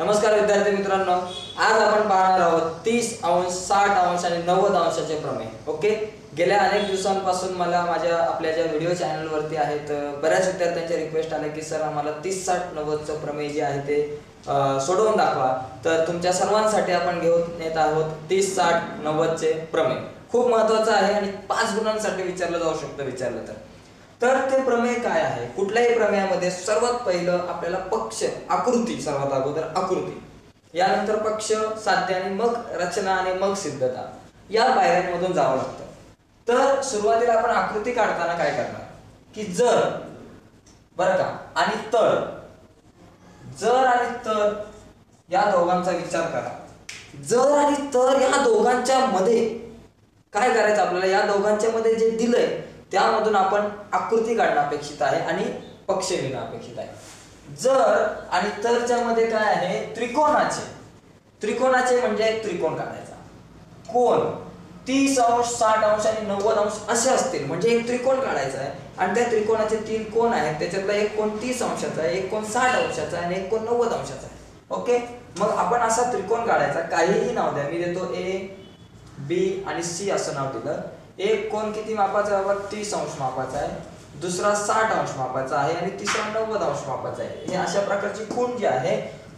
नमस्कार विद्यार्थी मित्रांनो, आज आपण पाहणार आहोत 30 अंश, 60 अंश आणि 90 अंशाचे प्रमेय. ओके, गेल्या अनेक दिवसांपासून मला आपल्या ज्या व्हिडिओ चॅनलवरती आहेत बऱ्याच विद्यार्थ्यांच्या रिक्वेस्ट आल्या की सर आम्हाला 30, 60, 90चं प्रमेय जे आहे ते सोडवून दाखवा. तर तुमच्या सर्वांसाठी आपण घेऊन येत आहोत 30, 60, 90चे प्रमेय. खूप महत्त्वाचं आहे आणि 5 गुणांसाठी विचारलं जाऊ शकतं विचारलं तर ते प्रमेय काय आहे. कुठल्याही प्रमेयामध्ये सर्वात पहिलं आपल्याला पक्ष, आकृती, सर्वात अगोदर आकृती, यानंतर पक्ष, साध्य आणि मग रचना आणि मग सिद्धता, या पायऱ्यांमधून जावं लागतं. तर सुरुवातीला आपण आकृती काढताना काय करणार की जर, बरं का, आणि तर, जर आणि तर या दोघांचा विचार करा. जर आणि तर या दोघांच्या मध्ये काय करायचं आपल्याला, या दोघांच्या मध्ये जे दिलंय त्यामधून आपण आकृती काढणं अपेक्षित आहे आणि पक्ष लिहिणं अपेक्षित आहे. जर आणि तरच्या मध्ये काय आहे, त्रिकोणाचे म्हणजे एक त्रिकोण काढायचा. कोण 30 अंश, 60 अंश आणि 90 अंश असे असतील म्हणजे एक त्रिकोण काढायचा आहे आणि त्या त्रिकोणाचे 3 कोण आहेत. त्याच्यातला एक कोण 30 अंशाचा आहे, एक कोण 60 अंशाचा आहे आणि एक कोण 90 अंशाचा आहे. ओके, मग आपण असा त्रिकोण काढायचा. काहीही नाव द्या, मी देतो ए, बी आणि सी असं नाव दिलं. एक कोण किती मापाचा आहे, 30 अंश मापाचा आहे, दुसरा 60 अंश मापाचा आहे आणि तिसरा 90 अंश मापाचा आहे. हे अशा प्रकारची खूण जी आहे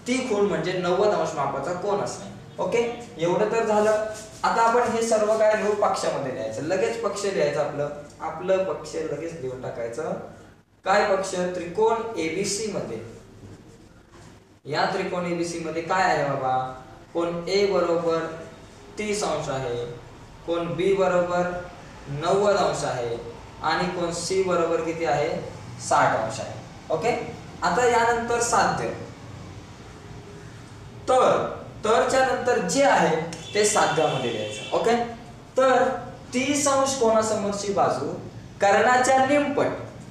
ती खूण म्हणजे 90 अंश मापाचा कोण असणे. ओके, एवढं तर झालं. आता आपण हे सर्व काय लिहू, पक्षामध्ये लिहायचं. लगेच पक्ष लिहायचं. आपलं पक्ष लगेच लिहून टाकायचं. काय पक्ष, त्रिकोण एबीसी मध्ये. या त्रिकोण एबीसी मध्ये काय आहे बाबा, कोण ए बरोबर 30 अंश आहे, कोण बी बरोबर 90 अंश आहे आणि कोण सी बरोबर किती आहे, 60 अंश आहे. ओके, आता यानंतर साध्य. तरच्या नंतर जे आहे ते साध्यामध्ये लिहायचं. ओके, तर 30 अंश कोणासमोरची बाजू कर्णाच्या निमपट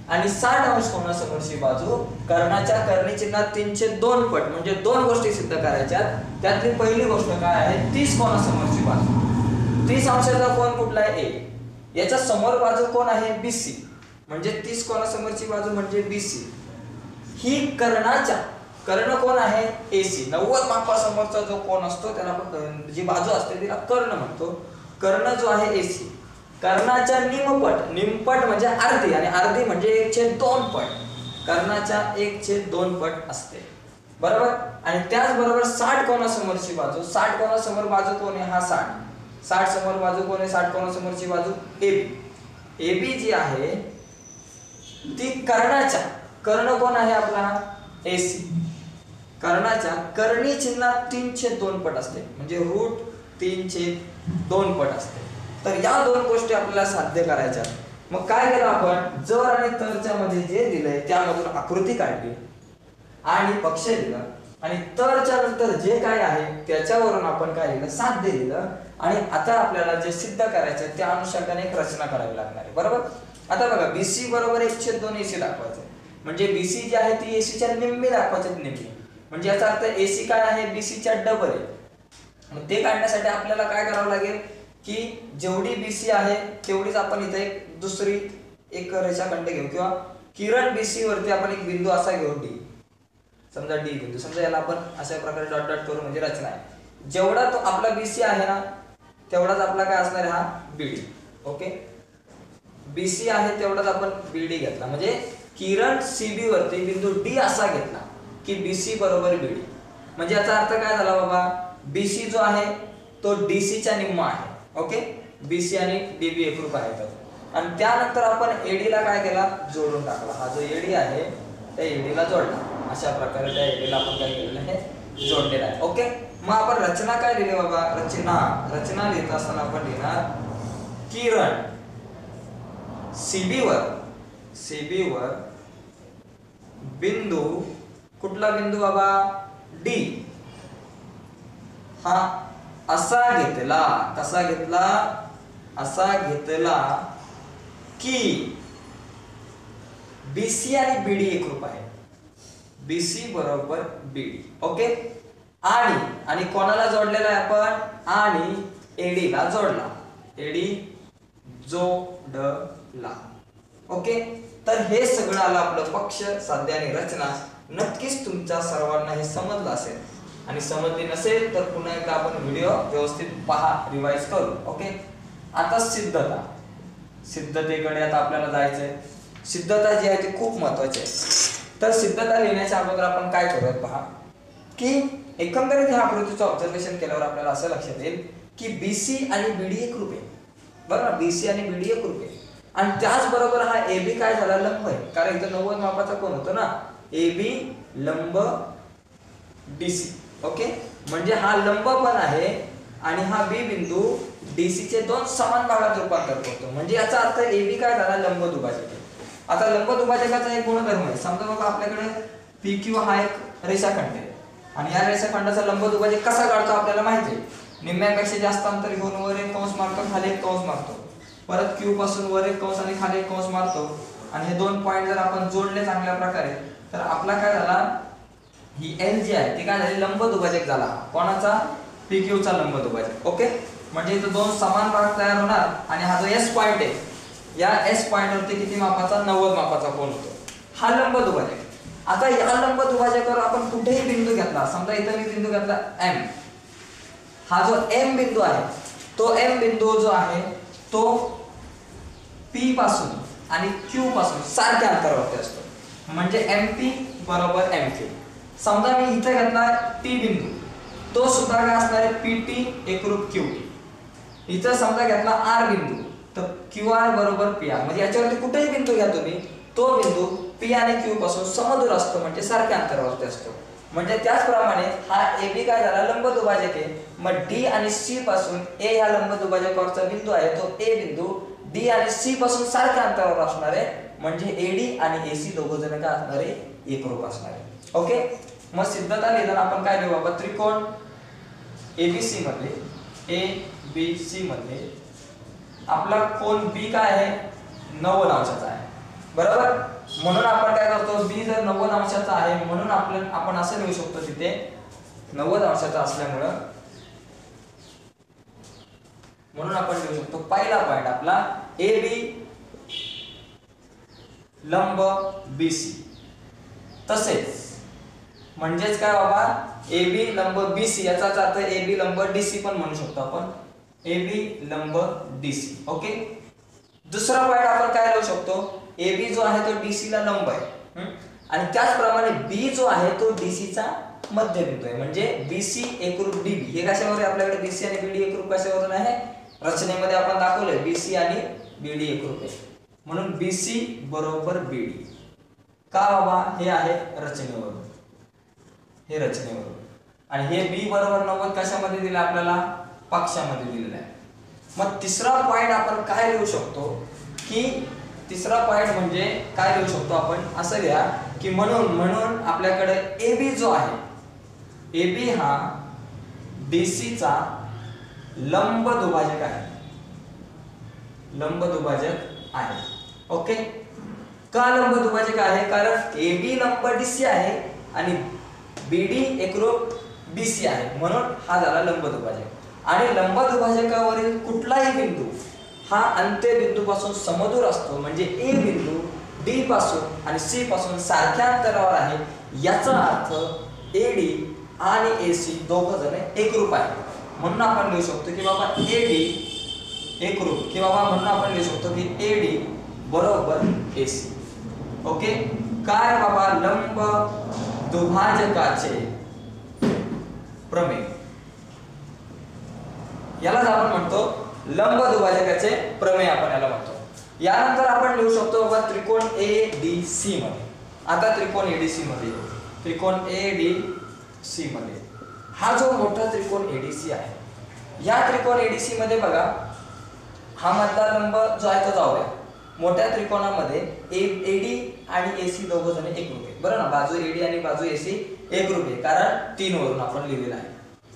आणि 60 अंश कोणासमोरची बाजू कर्णाच्या कर्णी चिन्हात 302 पट, म्हणजे दोन गोष्टी सिद्ध करायच्या. त्यातली पहिली गोष्ट काय आहे, 30 कोणासमोरची बाजू. 30 अंशाचा कोण कुठला आहे, ए. याच्या समोर बाजू कोण आहे, बीसी, म्हणजे 30 कोणासमोरची बाजू म्हणजे बीसी. ही कर्ण कोण आहे, एसी. 90 मापासमोरचा जो कोण असतो त्याला आपण, जी बाजू असते तिला कर्ण म्हणतो. कर्ण जो आहे एसी, कर्णाच्या निमपट म्हणजे अर्धी आणि अर्धी म्हणजे 1/2 पट. कर्णाच्या 1/2 पट असते, बरोबर. आणि त्याचबरोबर 60 कोणासमोरची बाजू, 60 कोणासमोर बाजू कोण आहे, हा 60 समोर बाजू कोण आहे, 60 कोणासमोरची बाजू एबी. एबी जी आहे ती कर्ण कोण आहे आपला, एसी. कर्णाच्या कर्णी चिन्हात 3/2 पट असते, म्हणजे √3/2 पट असते. तर या दोन गोष्टी आपल्याला साध्य करायच्या. मग काय केलं आपण, जर आणि तरच्या मध्ये जे दिलंय त्यामधून आकृती काढली आणि पक्ष लिहिला आणि तरच्या नंतर जे काय आहे त्याच्यावरून आपण काय लिहिलं, साध्य लिहिलं. आणि आता आपल्याला जे सिद्ध करायचं त्या अनुषंगाने एक रचना करावी लागणार आहे, बरोबर. आता बघा, बीसी बरोबर 1/2 एसी दाखवायचं, म्हणजे बीसी जी आहे ती एसीच्या निम्मी दाखवायची, निम्मी. म्हणजे याचा अर्थ एसी काय आहे, बीसीच्या डबल आहे. मग ते काढण्यासाठी आपल्याला काय करावं लागेल की जेवढी बीसी आहे तेवढीच आपण इथे एक दुसरी एक रेषाखंड घेऊ किंवा किरण बीसी वरती आपण एक बिंदू असा घेऊ, डी. समजा डी बिंदू, समजा याला आपण अशा प्रकारे डॉट डॉट करू, म्हणजे रचना आहे. जेवढा तो आपला बीसी आहे ना तेवढाच आपला काय असणार आहे, हा बीडी. ओके, बीसी आहे तेवढाच आपण बीडी घेतला, म्हणजे किरण सीबी वरती बिंदू डी असा घेतला की बीसी बरोबर बीडी. म्हणजे याचा अर्थ काय झाला बाबा, बीसी जो आहे तो डीसीच्या निम्मा आहे. ओके, बीसी आणि डीबी एकरूप आहेत. आणि त्यानंतर आपण एडी ला काय केला, जोडून टाकला. हा जो एडी आहे त्या एडी ला जोडला. अशा प्रकारे त्या एडी ला आपण काय केलेलं आहे, जोडलेला आहे. ओके, मग आपण रचना काय लिहिली बाबा, रचना लिहित असताना आपण लिहिणार किरण सीबी वर बिंदू, कुठला बिंदू बाबा, डी. हा असा घेतला, कसा घेतला, असा घेतला की बीसी आणि बीडी एकरूप आहे. बीसी बरोबर बीडी. ओके, आणि कोणाला जोडलेला आहे आपण, आणि एडी ला जोडला, एडी जोडला. ओके, तर हे सगळं आलं आपलं पक्ष, साध्य आणि रचना. नक्कीच तुमच्या सर्वांना हे समजलं असेल. आणि समजली नसेल तर पुन्हा एकदा आपण व्हिडिओ व्यवस्थित पहा, रिवाइज करू. ओके. आता सिद्धता. सिद्धतेकडे आता आपल्याला जायचंय. सिद्धता जी आहे ती खूप महत्वाची आहे. तर सिद्धता लिहिण्याच्या अगोदर आपण काय करूयात पहा, की एकंदरीत ह्या आकृतीचं ऑब्झर्वेशन केल्यावर आपल्याला असं लक्षात येईल की बीसी आणि बीडी एकरूप आहे. बरं ना, बीसी आणि बीडी एकरूप आहे. आणि त्याचबरोबर हा एबी काय झाला, लंब आहे. कारण इथं 90 मापाचा कोण होतो ना, एबी लंब डीसी. ओके. म्हणजे हा लंब पण आहे आणि हा बी बिंदू डीसी चे दोन समान भागात रूपांतर करतो. म्हणजे याचा अर्थ एबी काय झाला, लंब दुभाजक आहे. आता लंब दुभाजकाचा एक गुणधर्म आहे. समजा बघा आपल्याकडे पीक्यू हा एक रेषाखंड आहे आणि या रेषाखंडाचा लंब दुभाजक कसा काढतो आपल्याला माहिती आहे. निम्म्यापेक्षा जास्त अंतर घेऊन वर एक कंस मारतो, खाली एक कंस मारतो, परत क्यू पासून वर एक कंस आणि खाली एक कंस मारतो. आणि हे दोन पॉइंट जर आपण जोडले चांगल्या प्रकारे तर आपला काय झाला, ही एल जी आहे ती काय झाली, लंब दुभाजक झाला. कोणाचा, पीक्यू चा लंब दुभाजक. ओके. म्हणजे इथं दोन समान भाग तयार होणार आणि हा जो एस पॉइंट आहे, या एस पॉइंट वरती किती मापाचा, 90 मापाचा कोन होतो. हा लंब दुभाजक. आता या लंब दुभाजकावर आपण कुठेही बिंदू घेतला, समजा इथं मी बिंदू घेतला एम. हा जो एम बिंदू आहे तो एम बिंदू जो आहे तो पी पासून आणि क्यू पासून सारख्या अंतरावरती असतो. म्हणजे एमपी बरोबर एमक्यू. समजा मी इथे घेतला टी बिंदू, तो सुद्धा काय असणार आहे, पीटी एकरूप क्यूटी. इथं समजा घेतला आर बिंदू तर क्यू आर बरोबर पी आर. म्हणजे याच्यावरती कुठेही बिंदू घ्या तुम्ही, तो बिंदू पी आणि क्यू पासून समदूर असतो, म्हणजे सारख्या अंतरावरती असतो. म्हणजे त्याचप्रमाणे हा एबी काय झाला, लंब दुभाजक आहे. मग डी आणि सी पासून ए ह्या लंब दुभाजकावरचा बिंदू आहे, तो ए बिंदू डी आणि सी पासून सारख्या अंतरावर असणार आहे. म्हणजे एडी आणि एसी दोघं जण काय असणार आहे, एकरूप असणार आहे. ओके. मग सिद्धता लिहिताना आपण काय लिहू, बाबा त्रिकोण एबीसी मध्ये, ए बी सी मध्ये आपला कोन बी काय आहे, 90 अंशाचा आहे. बरोबर. म्हणून आपण काय करतो, बी जर 90 अंशाचा आहे म्हणून आपण असं लिहू शकतो, तिथे 90 अंशाचा असल्यामुळे म्हणून आपण लिहू शकतो पहिला पॉइंट आपला ए बी लंब बीसी. तसेच म्हणजेच काय बाबा, ए बी लंब बीसी याचाच अर्थ ए बी लंब डीसी पण म्हणू शकतो आपण, ए बी लंब डीसी. ओके. दुसरा पॉइंट आपण काय लिहू शकतो, ए बी जो आहे तो डीसी ला लंब आहे आणि त्याचप्रमाणे बी जो आहे तो डीसी चा मध्यबिंदू आहे. म्हणजे बीसी एकरूप डीबी. हे कशावर आहे आपल्याकडे, बीसी आणि बीडी एकरूप कशावरून आहे, रचनेमध्ये आपण दाखवलंय बीसी आणि बीडी एकरूप आहे. म्हणून बीसी बरोबर बीडी. का बाबा, हे आहे रचनेवरून, हे रचनेवरून. आणि हे बी बरोबर 90 कशामध्ये दिलं आपल्याला, पक्षामध्ये दिलेलं आहे. मग तिसरा पॉइंट आपण काय लिहू शकतो, की तिसरा पॉइंट म्हणजे काय लिहू शकतो आपण, असं घ्या की म्हणून आपल्याकडे ए बी जो आहे, ए बी हा डीसी चा लंब दुभाजक आहे, लंब दुभाजक आहे. ओके. का लंब दुभाजक आहे, कारण ए बी लंब डीसी आहे आणि बीडी एकरूप बीसी आहे, म्हणून हा झाला लंब दुभाजक. आणि लंब दुभाजकावरील कुठलाही बिंदू हा अंत्यबिंदू पासून समदूर असतो. म्हणजे ए बिंदू डी पासून आणि सी पासून सारख्या अंतरावर आहे, याचा अर्थ एडी आणि एसी दोघं जण एकरूप आहेत. म्हणून आपण लिहू शकतो की बाबा एडी एकरूप, की बाबा म्हणून आपण लिहू शकतो की एडी बरोबर एसी. ओके. काय बाबा, लंब दुभाजकाचे प्रमेय, यालाच आपण म्हणतो लंब दुभाजकाचे प्रमेय, आपण याला म्हणतो. यानंतर आपण लिहू शकतो बाबा त्रिकोण ए डी सी मध्ये. आता त्रिकोण एडीसी मध्ये, त्रिकोण ए डी सी मध्ये हा जो मोठा त्रिकोण एडीसी आहे, या त्रिकोण एडीसी मध्ये बघा हा मधला लंब जो आहे तो जाऊ द्या. मोठ्या त्रिकोणामध्ये एडी आणि एसी दोघं जण एकरूप आहे. बरं ना, बाजू एडी आणि बाजू एसी एकरूप आहे, कारण 3 वरून आपण लिहिलेलं आहे.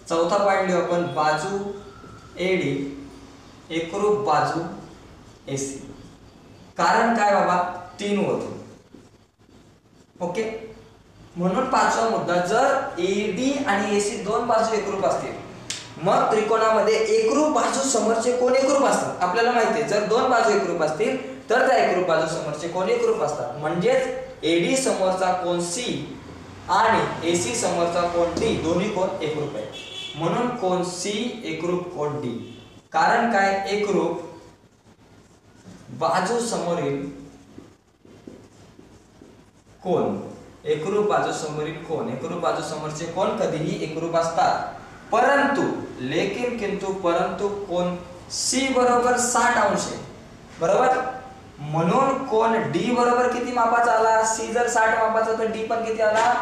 चौथा पॉइंट लिहू आपण, बाजू एडी एकरूप बाजू एसी. कारण काय बाबा, 3 वरून. ओके. म्हणून पाचवा मुद्दा, जर एडी आणि एसी दोन बाजू एकरूप असतील मग त्रिकोणामध्ये एकरूप बाजू समोरचे कोण एकरूप असतात. आपल्याला माहिती आहे, जर दोन बाजू एकरूप असतील तर त्या एकरूप बाजू समोरचे कोण एकरूप असतात. म्हणजेच एडी समोरचा कोन सी आणि AC समोरचा कोन D दोन्ही कोन एकरूप आहे. म्हणून कोन C एकरूप कोन D. कारण काय? एकरूप बाजू समोरील कोन, एकरूप बाजू समोरील कोन, एकरूप बाजू समोरचे कोन कधीही एकरूप असतात. परंतु परंतु कोन C बरोबर 60 अंश आहे. बरोबर. म्हणून कोन D बरोबर किती मापाचा आला? C जर 60 मापाचा तर D पण किती आला?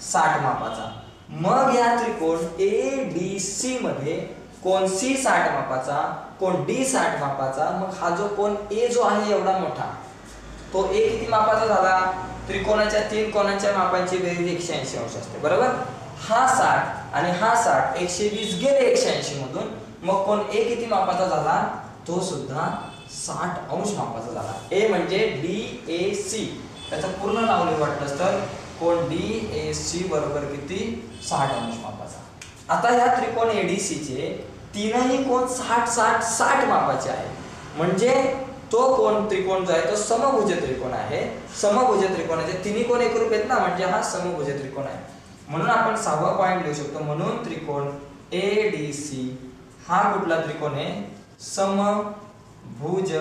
60 मापाचा. मग या त्रिकोण ADC मध्ये कोन C 60 मापाचा, कोन D 60 मापाचा. मग हा जो कोन A जो आहे एवढा मोठा, तो A किती मापाचा झाला? त्रिकोणाच्या तीन कोनांच्या मापांची बेरीज 180 अंश असते. बरोबर. हा 60 आणि हा 60, 120 गेले 180 मधून. मग कोन A किती मापाचा झाला? तो सुद्धा 60 अंश मापाचा झाला. A म्हणजे DAC. त्याचं पूर्ण नाव लिहू वाटलं तर कोन DAC बरोबर किती? 60 अंश मापाचा. आता ह्या त्रिकोण ADC चे तीनही कोन 60 मापाचे आहे. म्हणजे तो कोन त्रिकोण जो आहे तो समभुज त्रिकोण आहे. समभुज त्रिकोणाचे तिन्ही कोन एकरूप आहेत ना, म्हणजे हा समभुज त्रिकोण आहे. म्हणून आपण 6वा पॉइंट लिहू शकतो. म्हणून त्रिकोण ADC हा कुठला त्रिकोण आहे? समभुज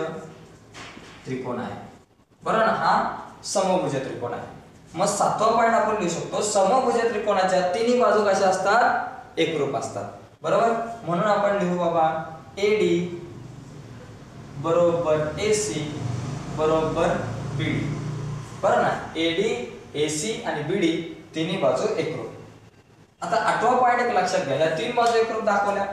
त्रिकोण आहे. बरोबर ना, हा समभुज त्रिकोण आहे. मग 7वा पॉइंट आपण लिहू शकतो. समभुज त्रिकोणाच्या तिन्ही बाजू कशा असतात? एकरूप असतात. बरोबर. म्हणून आपण लिहू बाबा AD बरोबर AC बरोबर BD. बरोबर ना. AD AC आणि BD तिन्ही बाजू एकरूप. आता 8वा पॉइंट एक लक्षात घ्या. या तीन बाजू एकरूप दाखवल्या.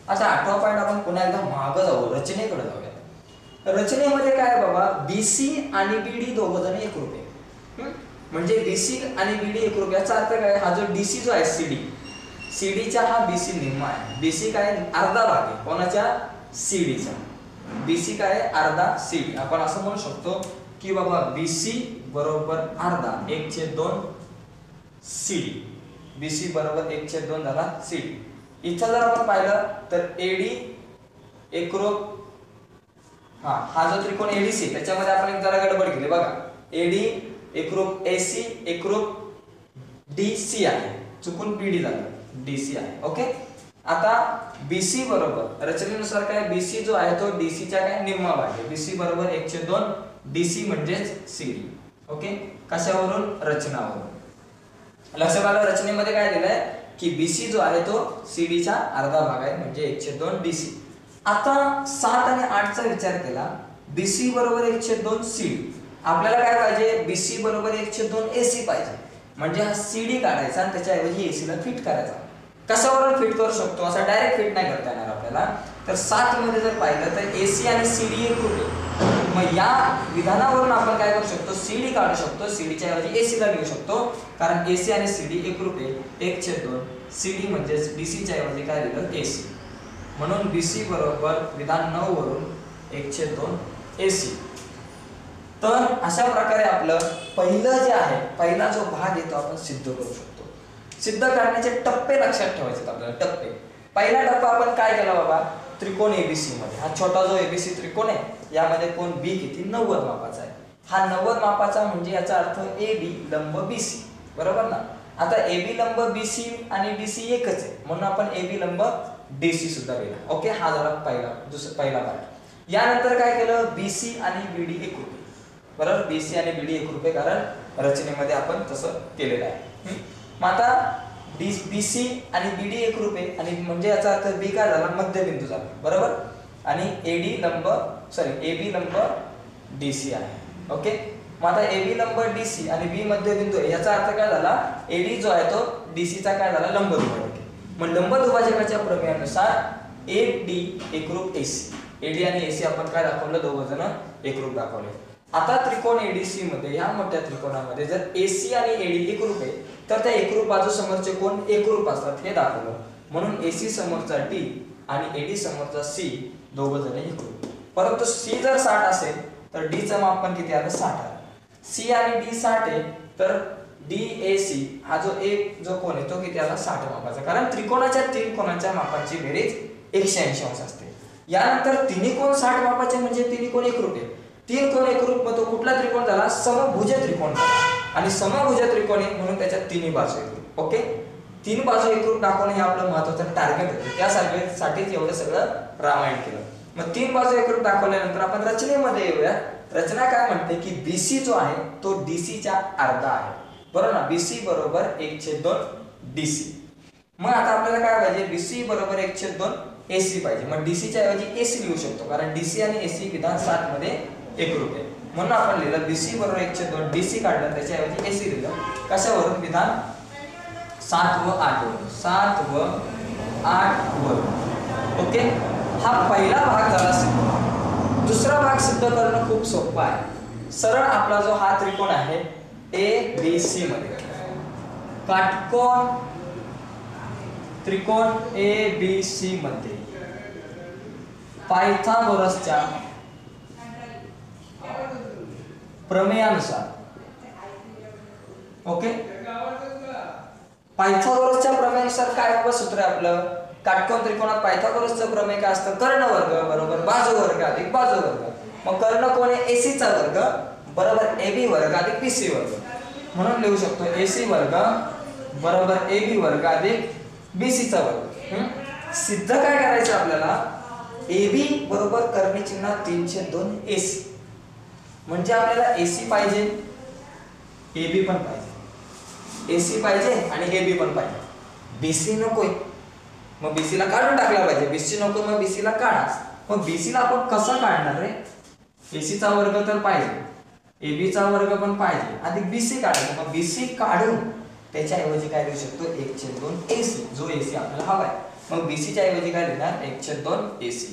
आता 8वा पॉइंट आपण पुन्हा एकदा मागे जाऊ, रचनेकडे जाऊया. रचनेमध्ये काय बाबा? BC आणि BD दोघ जण एकरूप आहे. म्हणजे BC आणि BD एकरूप. याचा अर्थ काय? हा जो DC जो आहे CDचा हा BC निम्मा आहे. BC काय? अर्धा भाग आहे. कोणाच्या? CDचा. BC काय? अर्धा CD. आपण असं म्हणू शकतो की बाबा BC बरोबर अर्धा 1/2 CD. BC बरोबर 1/2 झाला CD. इथं जर आपण पाहिलं तर AD एकरूप, हा जो त्रिकोण ADC त्याच्यामध्ये आपण एक जरा गडबड केली बघा. AD एकरूप AC एकरूप DC आहे. चुकून BD झालं, DC आहे. ओके. आता BC बरोबर रचनेनुसार काय? BC जो आहे तो DC च्या काय? निम्मा भाग आहे. BC बरोबर 1/2 DC म्हणजेच CD. ओके. कशावरून? रचनावरून. लक्षात आलं? रचनेमध्ये काय दिलंय की BC जो आहे तो CD चा अर्धा भाग आहे, म्हणजे 1/2 DC. आता 7 आणि 8 चा विचार केला. BC बरोबर 1/2 CD. आपल्याला काय पाहिजे? BC बरोबर 1/2 AC पाहिजे. म्हणजे हा CD काढायचा आणि त्याच्याऐवजी AC ला फिट करायचा. कशावरून फिट करू शकतो? असा डायरेक्ट फिट नाही करता येणार आपल्याला. तर 7 मध्ये जर पाहिलं तर AC आणि CD एकरूप आहे. मग या विधानावरून आपण काय करू शकतो? CD काढू शकतो. CD च्या ऐवजी AC ला घेऊ शकतो. कारण AC आणि CD एकरूप आहे. 1/2 CD म्हणजेच DC च्या ऐवजी काय दिलं? AC. म्हणून BC बरोबर विधान 9 वरून 1/2 AC. तर अशा प्रकारे आपलं पहिलं जे आहे, पहिला जो भाग आहे तो आपण सिद्ध करू शकतो. सिद्ध करण्याचे टप्पे लक्षात ठेवायचे आपल्याला. टप्पे. पहिला टप्पा आपण काय केला बाबा? त्रिकोण ABC मध्ये हा छोटा जो ABC त्रिकोण आहे यामध्ये कोन B किती? 90 मापाचा आहे. हा 90 मापाचा म्हणजे याचा अर्थ AB लंब BC. बरोबर ना. आता AB लंब BC आणि DC एकच आहे, म्हणून आपण AB लंब DC सुद्धा लिहिला. ओके. हा झाला पहिला पार्ट. यानंतर काय केलं? BC आणि BD एकरूप आहे. बरोबर. BC आणि BD एकरूप आहे कारण रचनेमध्ये आपण तसं केलेलं आहे. मग आता BC आणि BD एकरूप आहे आणि म्हणजे याचा अर्थ B काय झाला? मध्यबिंदू झाला. बरोबर. आणि AB लंब DC आहे. ओके. मग आता AB लंब DC आणि B मध्यबिंदू आहे. याचा अर्थ काय झाला? AD जो आहे तो DC चा काय झाला? लंबदुभाजक. मग लंबदुभाजकाच्या प्रमेयानुसार AD एकरूप AC. AD आणि AC आपण काय दाखवलं? दोघ जण एकरूप दाखवले. आता त्रिकोण ADC मध्ये, ह्या मोठ्या त्रिकोणामध्ये जर AC आणि AD एकरूप आहे तर त्या एकरूप बाजू समोरचे कोण एकरूप असतात हे दाखवलं. म्हणून AC समोरचा D आणि AD समोरचा C दोघ जण एकरूप. परंतु C जर 60 असेल तर D चं माप पण किती आलं? 60 आलं. C आणि D 60 आहे तर DAC हा जो एक जो कोण आहे तो किती आला? 60 मापाचा. कारण त्रिकोणाच्या तीन कोणाच्या मापाची बेरीज 180 अंश असते. यानंतर तिन्ही कोण 60 मापाचे म्हणजे तिन्ही कोण एकरूप आहे. तीन कोण एकरूप मग तो कुठला त्रिकोण झाला? समभुज त्रिकोण झाला. आणि समभुज त्रिकोणी म्हणून त्याच्या तिन्ही बाजू एकरूप. ओके, तीन बाजू एकरूप दाखवणं हे आपलं महत्त्वाचं टार्गेट होतं. त्यासाठीच एवढं सगळं रामायण केलं. मग तीन बाजू एकरूप दाखवल्यानंतर आपण रचनेमध्ये येऊया. रचना काय म्हणते की BC जो आहे तो DC च्या अर्धा आहे. बरोबर ना, BC बरोबर 1/2 DC. मग आता आपल्याला काय पाहिजे, BC बरोबर 1/2 AC पाहिजे. मग DC च्या ऐवजी AC लिहू शकतो, कारण DC आणि AC विधान 7 मध्ये एकरूप आहे. म्हणून आपण लिहिलं BC बरोबर 1/2 DC काढलं, त्याच्याऐवजी AC लिहिलं. कशावरून, विधान 7 व 8 वरून. 7 व 8 वरून. ओके, हा पहिला भाग झाला सिद्ध. दुसरा भाग सिद्ध करणं खूप सोपं आहे. सरळ आपला जो हा त्रिकोण आहे ABC मध्ये, काटकोन त्रिकोण ABC मध्ये पायथागोरसच्या प्रमेयानुसार, ओके, पायथागोरसच्या प्रमेयानुसार काय हवं सूत्र आहे आपलं, काटकोन त्रिकोणात पायथागोरसचं प्रमेय काय असतं, कर्ण वर्ग बरोबर बाजू वर्ग अधिक बाजू वर्ग. मग कर्ण कोण आहे, AC चा वर्ग बरोबर AB वर्ग अधिक BC वर्ग. म्हणून लिहू शकतो AC वर्ग बरोबर AB वर्ग अधिक BC चा वर्ग. सिद्ध काय करायचं आपल्याला, AB बरोबर कर्णी चिन्ह 3/2 AC. म्हणजे आपल्याला AC पाहिजे, AB पण पाहिजे. AC पाहिजे आणि AB पण पाहिजे. BC नकोय, मग BC ला काढून टाकला पाहिजे. BC नको, मग BC ला काढा. मग BC ला आपण कसं काढणार रे, AC चा वर्ग तर पाहिजे, AB चा वर्ग पण पाहिजे, अधिक BC काढायचं. मग BC काढून त्याच्या ऐवजी काय लिहू शकतो, 1/2 AC, जो AC आपल्याला हवाय. मग BC च्या ऐवजी काय लिहिणार, 1/2 AC.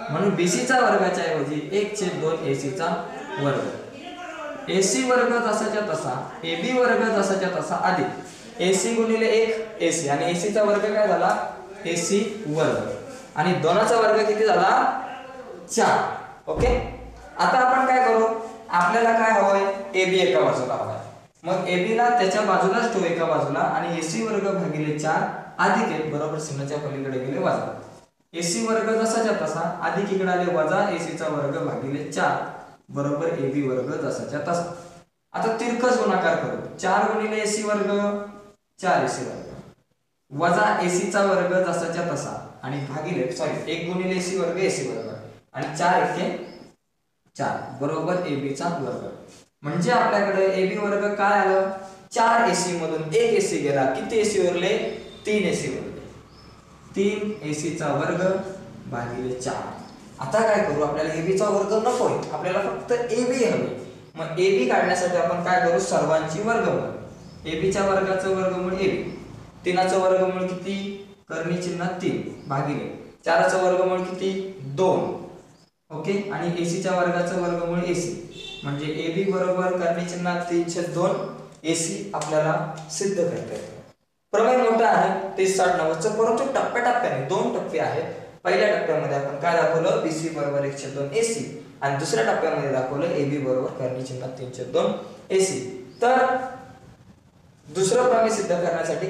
म्हणून BC चा वर्गाच्या ऐवजी 1/2 AC चा वर्ग. AC वर्ग जसाच्या तसा, AB वर्ग जसाच्या तसा अधिक AC गुणिले 1 AC, आणि AC चा वर्ग काय झाला, AC वर्ग, आणि 2 चा वर्ग किती झाला, 4. ओके, आता आपण काय करू, आपल्याला काय हवंय, AB एका बाजूला हवाय. मग AB ला त्याच्या बाजूलाच ठेवू एका बाजूला, आणि AC वर्ग भागिले 4 अधिक 1 बरोबर चिन्हाच्या पलीकडे गेले वजा. AC वर्ग जसाच्या तसा अधिक इकडे आले वजा AC चा वर्ग भागिले 4 बरोबर AB वर्ग जसाच्या तसा. आता तिरकस गुणाकार करू, 4 गुणिले AC वर्ग 4 AC वर्ग वजा AC चा वर्ग जसाच्या तसा, आणि भागिले 1 गुणिले AC वर्ग AC वर्ग, आणि 4 एके 4 बरोबर AB चा वर्ग. म्हणजे आपल्याकडे AB वर्ग काय आलं, 4 AC मधून 1 AC गेला, किती AC उरले, 3 AC उरले. 3 AC चा वर्ग भागिले 4. आता काय करू, आपल्याला AB चा वर्ग नकोय, आपल्याला फक्त AB हवे. मग AB काढण्यासाठी आपण काय करू, सर्वांची वर्गमूळ. AB च्या वर्गाचं वर्गमूळ AB, 3 चं वर्गमूळ किती, कर्णी चिन्ह 3 भागिले 4 चं वर्गमूळ किती, 2. ओके, आणि AC च्या वर्गाचं वर्गमूळ AC, म्हणजे AB बरोबर कर्णी चिन्ह 3/2 AC आपल्याला सिद्ध करता येतं. प्रमेय मोठा आहे 30-60-90 चं, परंतु टप्प्याटप्प्याने 2 टप्पे आहेत. पहिल्या टप्प्यामध्ये आपण काय दाखवलं, BC बरोबर 1/2 AC, आणि दुसऱ्या टप्प्यामध्ये दाखवलं AB बरोबर कर्णी चिन्ह 3/2 AC. तर दुसरं प्रमेय सिद्ध करण्यासाठी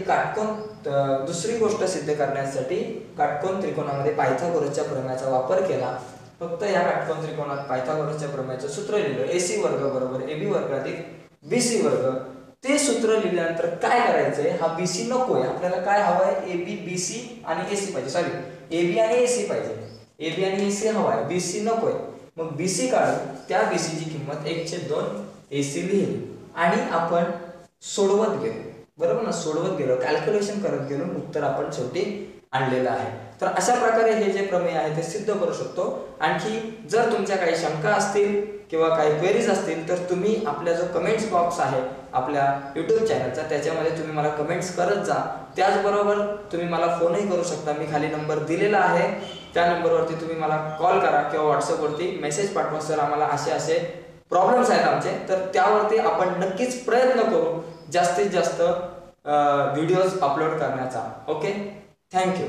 दुसरी गोष्ट सिद्ध करण्यासाठी काटकोन त्रिकोणामध्ये पायथागोरसच्या प्रमेयाचा वापर केला. फक्त या काटकोन त्रिकोणात पायथागोरसच्या प्रमेयाचं सूत्र लिहिलं, AC वर्ग बरोबर AB वर्ग अधिक BC वर्ग. ते सूत्र लिहिल्यानंतर काय करायचंय, हा BC नकोय, आपल्याला काय हवंय, AB BC आणि AC पाहिजे, सॉरी AB आणि AC पाहिजे, AB आणि AC हवाय, BC नकोय. मग BC काढून त्या BC ची किंमत 1/2 AC लिहिली, आणि आपण सोडवत गेलो, बरोबर ना, सोडवत गेलो, कॅल्क्युलेशन करत गेलो, उत्तर आपण शेवटी आणलेलं आहे. तर अशा प्रकारे हे जे प्रमेय आहे ते सिद्ध करू शकतो. आणखी जर तुमच्या काही शंका असतील किंवा काही क्वेरीज असतील तर तुम्ही आपला जो कमेंट्स बॉक्स आहे आपल्या YouTube चॅनलचा, त्याच्यामध्ये तुम्ही मला कमेंट्स करत जा. त्याचबरोबर तुम्ही मला फोनही करू शकता, मी खाली नंबर दिलेला आहे, त्या नंबरवरती तुम्ही मला कॉल करा किंवा व्हॉट्सअपवरती मेसेज पाठवा, सर आम्हाला असे प्रॉब्लेम्स आहेत आमचे, तर त्यावरती आपण नक्कीच प्रयत्न करू जास्तीत जास्त व्हिडिओज अपलोड करण्याचा. Okay, thank you.